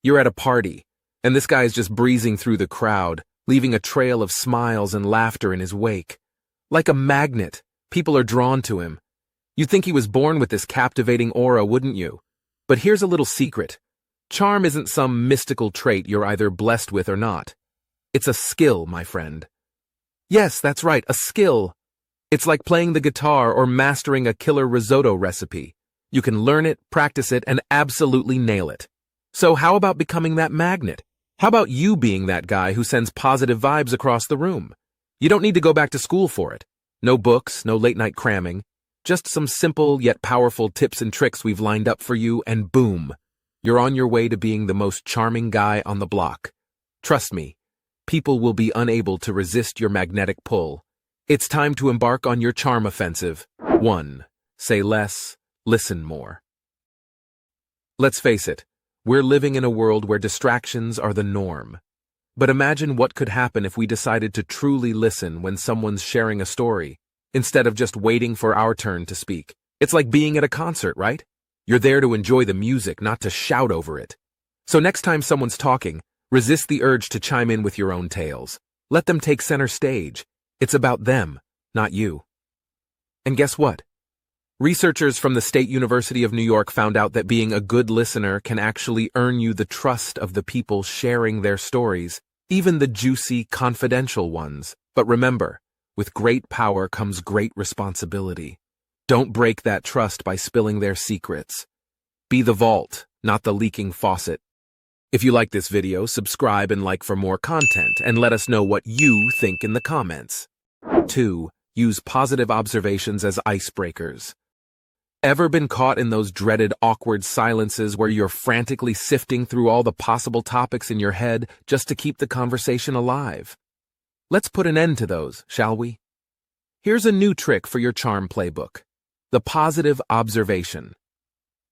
You're at a party, and this guy is just breezing through the crowd, leaving a trail of smiles and laughter in his wake. Like a magnet, people are drawn to him. You'd think he was born with this captivating aura, wouldn't you? But here's a little secret. Charm isn't some mystical trait you're either blessed with or not. It's a skill, my friend. Yes, that's right, a skill. It's like playing the guitar or mastering a killer risotto recipe. You can learn it, practice it, and absolutely nail it. So how about becoming that magnet? How about you being that guy who sends positive vibes across the room? You don't need to go back to school for it. No books, no late-night cramming. Just some simple yet powerful tips and tricks we've lined up for you, and boom, you're on your way to being the most charming guy on the block. Trust me, people will be unable to resist your magnetic pull. It's time to embark on your charm offensive. 1. Say less, listen more. Let's face it, we're living in a world where distractions are the norm. But imagine what could happen if we decided to truly listen when someone's sharing a story, instead of just waiting for our turn to speak. It's like being at a concert, right? You're there to enjoy the music, not to shout over it. So next time someone's talking, resist the urge to chime in with your own tales. Let them take center stage. It's about them, not you. And guess what? Researchers from the State University of New York found out that being a good listener can actually earn you the trust of the people sharing their stories, even the juicy, confidential ones. But remember, with great power comes great responsibility. Don't break that trust by spilling their secrets. Be the vault, not the leaking faucet. If you like this video, subscribe and like for more content, and let us know what you think in the comments. 2. Use positive observations as icebreakers. Ever been caught in those dreaded awkward silences where you're frantically sifting through all the possible topics in your head just to keep the conversation alive? Let's put an end to those, shall we? Here's a new trick for your charm playbook. The positive observation.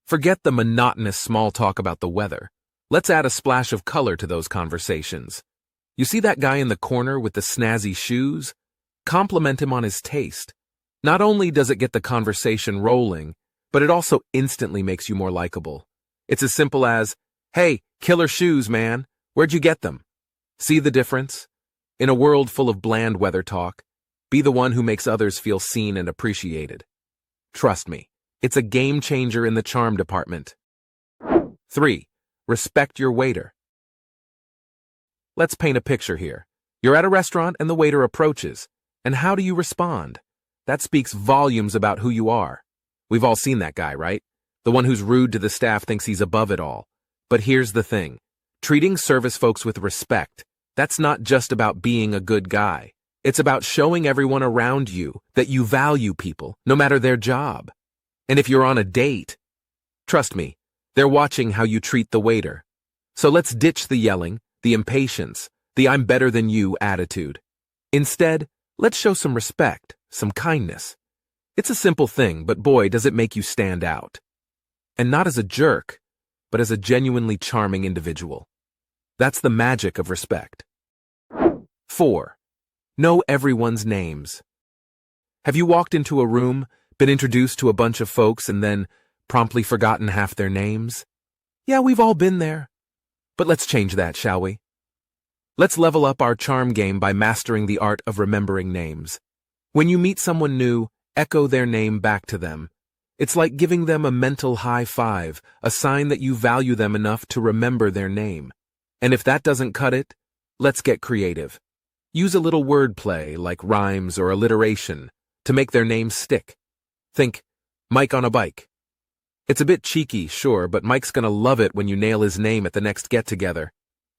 Forget the monotonous small talk about the weather. Let's add a splash of color to those conversations. You see that guy in the corner with the snazzy shoes? Compliment him on his taste. Not only does it get the conversation rolling, but it also instantly makes you more likable. It's as simple as, "Hey, killer shoes, man. Where'd you get them?" See the difference? In a world full of bland weather talk, be the one who makes others feel seen and appreciated. Trust me, it's a game changer in the charm department. 3. Respect your waiter. Let's paint a picture here. You're at a restaurant and the waiter approaches. And how do you respond? That speaks volumes about who you are. We've all seen that guy, right? The one who's rude to the staff thinks he's above it all. But here's the thing. Treating service folks with respect, that's not just about being a good guy. It's about showing everyone around you that you value people, no matter their job. And if you're on a date, trust me, they're watching how you treat the waiter. So let's ditch the yelling, the impatience, the "I'm better than you" attitude. Instead, let's show some respect, some kindness. It's a simple thing, but boy, does it make you stand out. And not as a jerk, but as a genuinely charming individual. That's the magic of respect. 4. Know everyone's names. Have you walked into a room, been introduced to a bunch of folks, and then promptly forgotten half their names? Yeah, we've all been there. But let's change that, shall we? Let's level up our charm game by mastering the art of remembering names. When you meet someone new, echo their name back to them. It's like giving them a mental high five, a sign that you value them enough to remember their name. And if that doesn't cut it, let's get creative. Use a little wordplay, like rhymes or alliteration, to make their name stick. Think, Mike on a bike. It's a bit cheeky, sure, but Mike's gonna love it when you nail his name at the next get-together.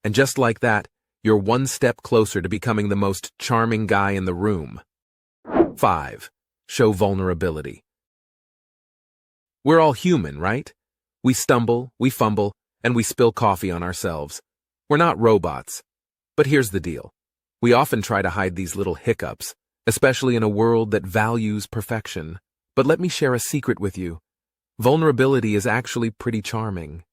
And just like that, you're one step closer to becoming the most charming guy in the room. 5. Show vulnerability. We're all human, right? We stumble, we fumble, and we spill coffee on ourselves. We're not robots. But here's the deal. We often try to hide these little hiccups, especially in a world that values perfection. But let me share a secret with you. Vulnerability is actually pretty charming.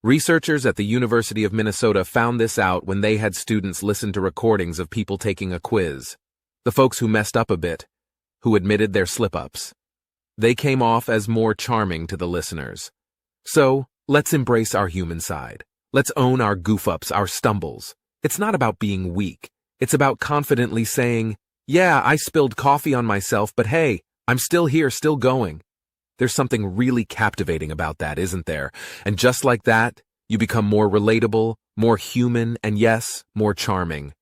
Researchers at the University of Minnesota found this out when they had students listen to recordings of people taking a quiz. The folks who messed up a bit, who admitted their slip-ups. They came off as more charming to the listeners. So, let's embrace our human side. Let's own our goof-ups, our stumbles. It's not about being weak. It's about confidently saying, yeah, I spilled coffee on myself, but hey, I'm still here, still going. There's something really captivating about that, isn't there? And just like that, you become more relatable, more human, and yes, more charming.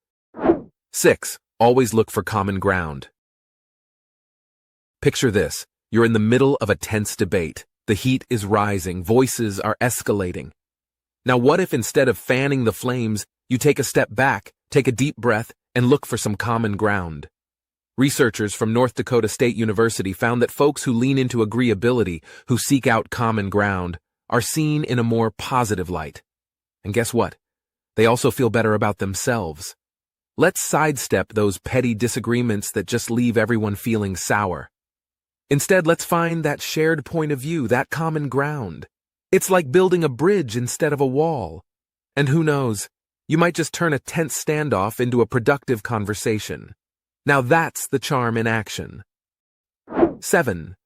6. Always look for common ground. Picture this. You're in the middle of a tense debate. The heat is rising, voices are escalating. Now what if instead of fanning the flames, you take a step back, take a deep breath, and look for some common ground? Researchers from North Dakota State University found that folks who lean into agreeability, who seek out common ground, are seen in a more positive light. And guess what? They also feel better about themselves. Let's sidestep those petty disagreements that just leave everyone feeling sour. Instead, let's find that shared point of view, that common ground. It's like building a bridge instead of a wall. And who knows, you might just turn a tense standoff into a productive conversation. Now that's the charm in action. 7.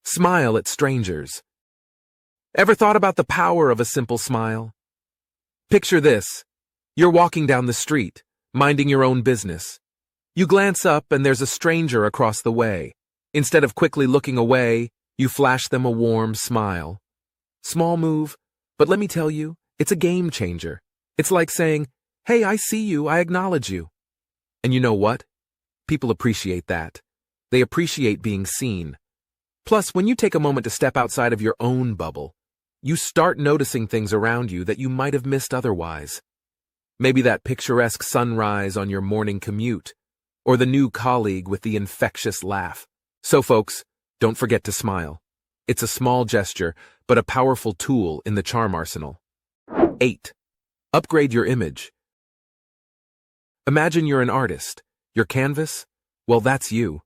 Smile at strangers. Ever thought about the power of a simple smile? Picture this. You're walking down the street, minding your own business. You glance up and there's a stranger across the way. Instead of quickly looking away, you flash them a warm smile. Small move, but let me tell you, it's a game changer. It's like saying, hey, I see you, I acknowledge you. And you know what? People appreciate that. They appreciate being seen. Plus, when you take a moment to step outside of your own bubble, you start noticing things around you that you might have missed otherwise. Maybe that picturesque sunrise on your morning commute, or the new colleague with the infectious laugh. So folks, don't forget to smile. It's a small gesture, but a powerful tool in the charm arsenal. 8. Upgrade your image. Imagine you're an artist. Your canvas? Well, that's you.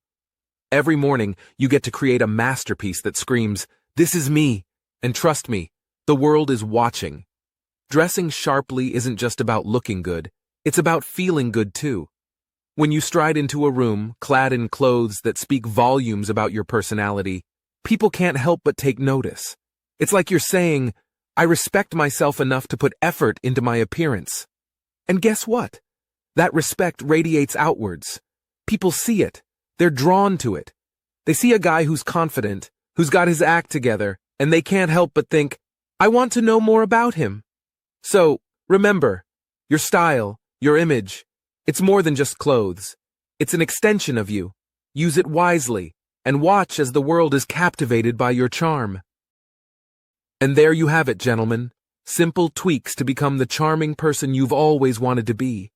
Every morning, you get to create a masterpiece that screams, "This is me," and trust me, the world is watching. Dressing sharply isn't just about looking good, it's about feeling good too. When you stride into a room, clad in clothes that speak volumes about your personality, people can't help but take notice. It's like you're saying, I respect myself enough to put effort into my appearance. And guess what? That respect radiates outwards. People see it. They're drawn to it. They see a guy who's confident, who's got his act together, and they can't help but think, I want to know more about him. So, remember, your style, your image, it's more than just clothes. It's an extension of you. Use it wisely, and watch as the world is captivated by your charm. And there you have it, gentlemen. Simple tweaks to become the charming person you've always wanted to be.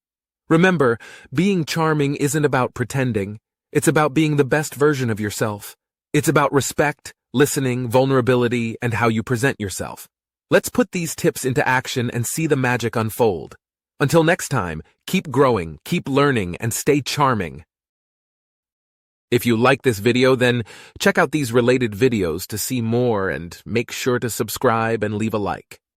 Remember, being charming isn't about pretending. It's about being the best version of yourself. It's about respect, listening, vulnerability, and how you present yourself. Let's put these tips into action and see the magic unfold. Until next time, keep growing, keep learning, and stay charming. If you like this video, then check out these related videos to see more and make sure to subscribe and leave a like.